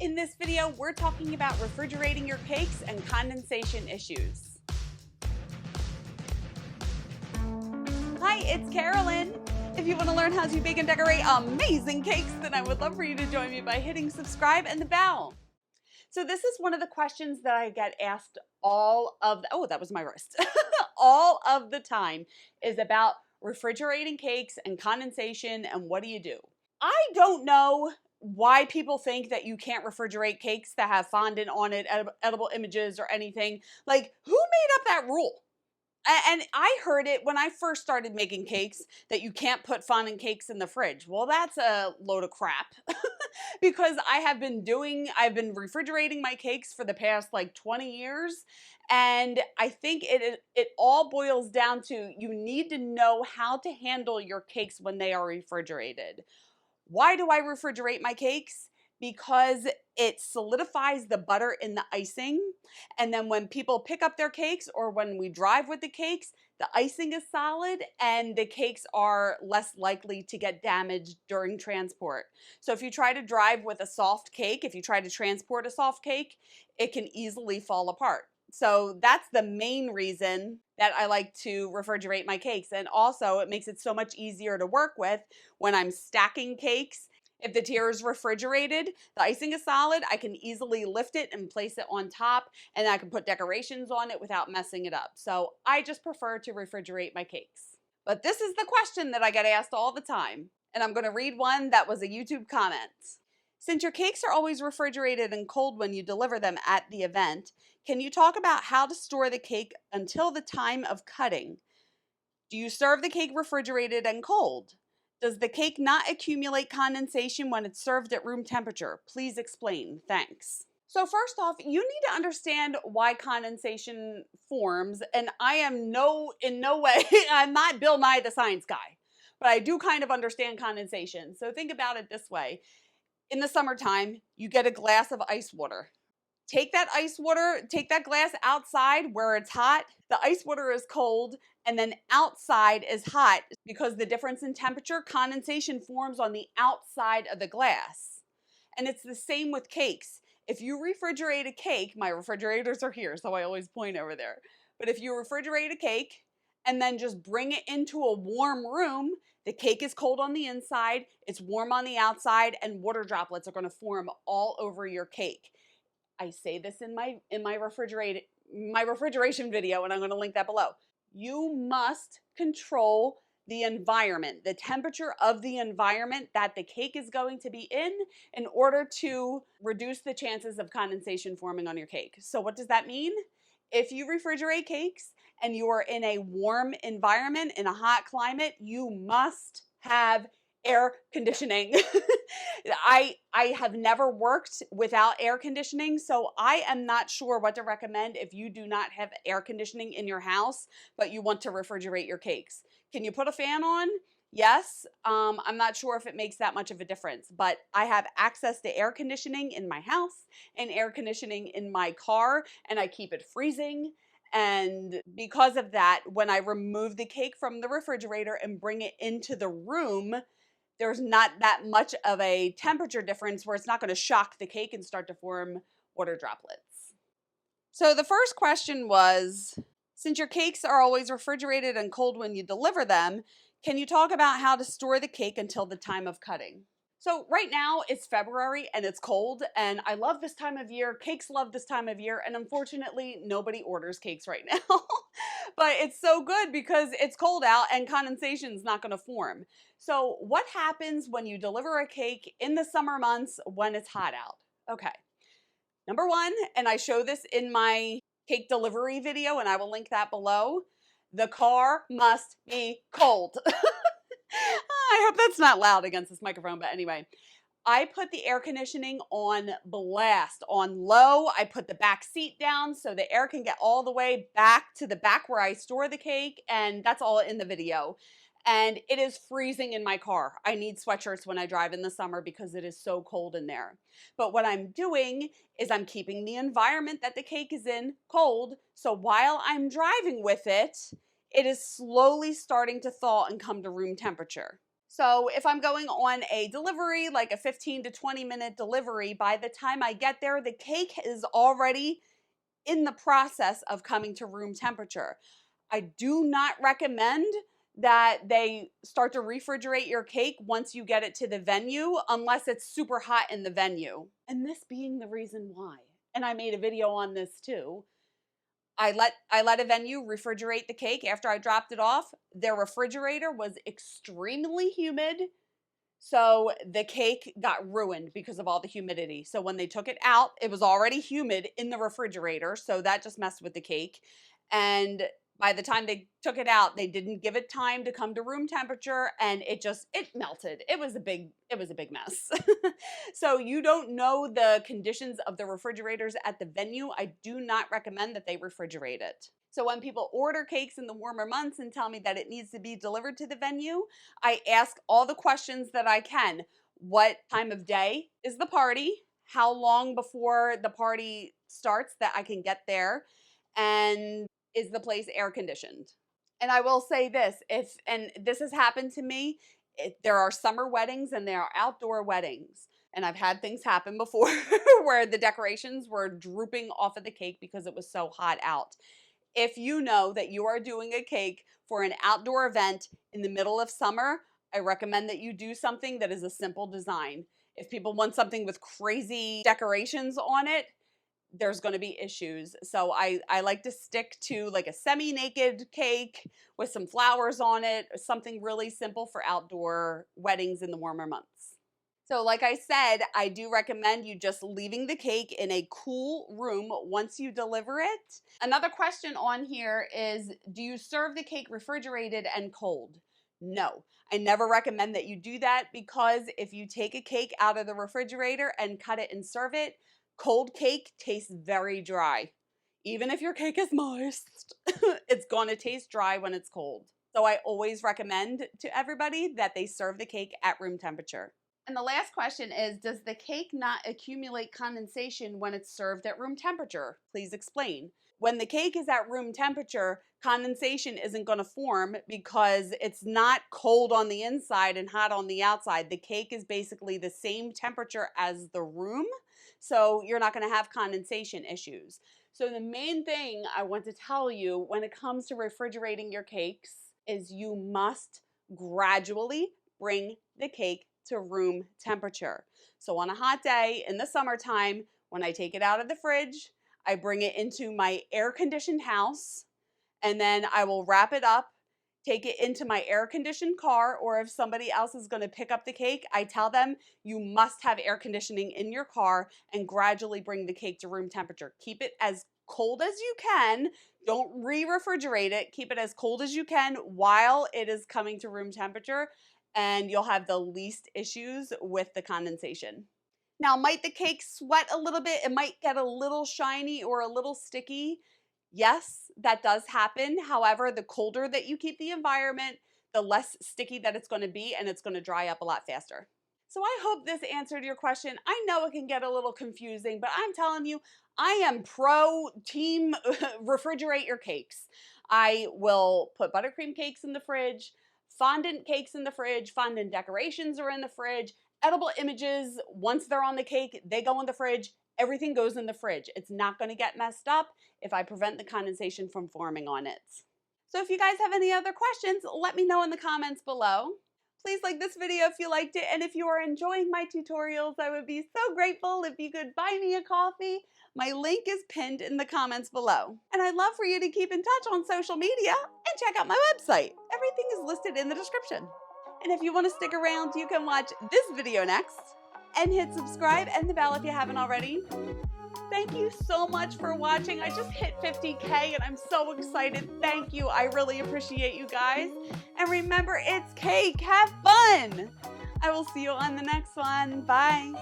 In this video, we're talking about refrigerating your cakes and condensation issues. Hi, it's Karolyn. If you want to learn how to bake and decorate amazing cakes, then I would love for you to join me by hitting subscribe and the bell. So this is one of the questions that I get asked all of the time is about refrigerating cakes and condensation and what do you do? I don't know why people think that you can't refrigerate cakes that have fondant on it, edible images or anything. Like, who made up that rule? And I heard it when I first started making cakes that you can't put fondant cakes in the fridge. Well, that's a load of crap because I've been refrigerating my cakes for the past like 20 years. And I think it all boils down to you need to know how to handle your cakes when they are refrigerated. Why do I refrigerate my cakes? Because it solidifies the butter in the icing. And then when people pick up their cakes or when we drive with the cakes, the icing is solid and the cakes are less likely to get damaged during transport. So if you try to drive with a soft cake, if you try to transport a soft cake, it can easily fall apart. So that's the main reason that I like to refrigerate my cakes. And also it makes it so much easier to work with when I'm stacking cakes. If the tier is refrigerated, the icing is solid, I can easily lift it and place it on top and I can put decorations on it without messing it up. So I just prefer to refrigerate my cakes. But this is the question that I get asked all the time. And I'm going to read one that was a YouTube comment. Since your cakes are always refrigerated and cold when you deliver them at the event, can you talk about how to store the cake until the time of cutting? Do you serve the cake refrigerated and cold? Does the cake not accumulate condensation when it's served at room temperature? Please explain. Thanks. So first off, you need to understand why condensation forms, and I am in no way, I'm not Bill Nye the Science Guy, but I do kind of understand condensation. So think about it this way. In the summertime, you get a glass of ice water. Take that glass outside where it's hot. The ice water is cold and then outside is hot because the difference in temperature, condensation forms on the outside of the glass. And it's the same with cakes. If you refrigerate a cake, my refrigerators are here, so I always point over there. But if you refrigerate a cake and then just bring it into a warm room, the cake is cold on the inside, it's warm on the outside, and water droplets are going to form all over your cake. I say this in my refrigeration video, and I'm going to link that below. You must control the environment, the temperature of the environment that the cake is going to be in order to reduce the chances of condensation forming on your cake. So what does that mean? If you refrigerate cakes and you are in a warm environment, in a hot climate, you must have air conditioning. I have never worked without air conditioning, so I am not sure what to recommend if you do not have air conditioning in your house, but you want to refrigerate your cakes. Can you put a fan on? Yes. I'm not sure if it makes that much of a difference, but I have access to air conditioning in my house and air conditioning in my car, and I keep it freezing. And because of that, when I remove the cake from the refrigerator and bring it into the room, there's not that much of a temperature difference where it's not going to shock the cake and start to form water droplets. So the first question was, since your cakes are always refrigerated and cold when you deliver them, can you talk about how to store the cake until the time of cutting? So right now it's February and it's cold and I love this time of year. Cakes love this time of year and unfortunately nobody orders cakes right now. But it's so good because it's cold out and condensation is not going to form. So what happens when you deliver a cake in the summer months when it's hot out? Okay. Number one, and I show this in my cake delivery video and I will link that below, the car must be cold. I hope that's not loud against this microphone, but anyway. I put the air conditioning on blast, on low. I put the back seat down so the air can get all the way back to the back where I store the cake, and that's all in the video. And it is freezing in my car. I need sweatshirts when I drive in the summer because it is so cold in there. But what I'm doing is I'm keeping the environment that the cake is in cold, so while I'm driving with it, it is slowly starting to thaw and come to room temperature. So if I'm going on a delivery, like a 15 to 20 minute delivery, by the time I get there, the cake is already in the process of coming to room temperature. I do not recommend that they start to refrigerate your cake once you get it to the venue, unless it's super hot in the venue. And this being the reason why. And I made a video on this too. I let a venue refrigerate the cake after I dropped it off. Their refrigerator was extremely humid, so the cake got ruined because of all the humidity. So when they took it out, it was already humid in the refrigerator, so that just messed with the cake. And by the time they took it out, they didn't give it time to come to room temperature, and it melted. It was a big mess. So you don't know the conditions of the refrigerators at the venue. I do not recommend that they refrigerate it. So when people order cakes in the warmer months and tell me that it needs to be delivered to the venue, I ask all the questions that I can. What time of day is the party? How long before the party starts that I can get there? And is the place air conditioned? And I will say this, and this has happened to me, there are summer weddings and there are outdoor weddings. And I've had things happen before where the decorations were drooping off of the cake because it was so hot out. If you know that you are doing a cake for an outdoor event in the middle of summer, I recommend that you do something that is a simple design. If people want something with crazy decorations on it, there's going to be issues. So I like to stick to like a semi-naked cake with some flowers on it, or something really simple for outdoor weddings in the warmer months. So like I said, I do recommend you just leaving the cake in a cool room once you deliver it. Another question on here is, do you serve the cake refrigerated and cold? No, I never recommend that you do that, because if you take a cake out of the refrigerator and cut it and serve it, cold cake tastes very dry. Even if your cake is moist, it's going to taste dry when it's cold. So I always recommend to everybody that they serve the cake at room temperature. And the last question is, does the cake not accumulate condensation when it's served at room temperature? Please explain. When the cake is at room temperature, condensation isn't going to form because it's not cold on the inside and hot on the outside. The cake is basically the same temperature as the room, so you're not going to have condensation issues. So the main thing I want to tell you when it comes to refrigerating your cakes is you must gradually bring the cake to room temperature. So on a hot day in the summertime, when I take it out of the fridge, I bring it into my air-conditioned house, and then I will wrap it up, take it into my air-conditioned car, or if somebody else is going to pick up the cake, I tell them you must have air conditioning in your car, and gradually bring the cake to room temperature. Keep it as cold as you can. Don't re-refrigerate it. Keep it as cold as you can while it is coming to room temperature, and you'll have the least issues with the condensation. Now, might the cake sweat a little bit? It might get a little shiny or a little sticky. Yes, that does happen. However, the colder that you keep the environment, the less sticky that it's going to be, and it's going to dry up a lot faster. So I hope this answered your question. I know it can get a little confusing, but I'm telling you, I am pro team refrigerate your cakes. I will put buttercream cakes in the fridge, fondant cakes in the fridge, fondant decorations are in the fridge, edible images, once they're on the cake, they go in the fridge. Everything goes in the fridge. It's not going to get messed up if I prevent the condensation from forming on it. So if you guys have any other questions, let me know in the comments below. Please like this video if you liked it, and if you are enjoying my tutorials, I would be so grateful if you could buy me a coffee. My link is pinned in the comments below. And I'd love for you to keep in touch on social media and check out my website. Everything is listed in the description. And if you want to stick around, you can watch this video next and hit subscribe and the bell if you haven't already. Thank you so much for watching. I just hit 50K and I'm so excited. Thank you. I really appreciate you guys. And remember, it's cake. Have fun. I will see you on the next one. Bye.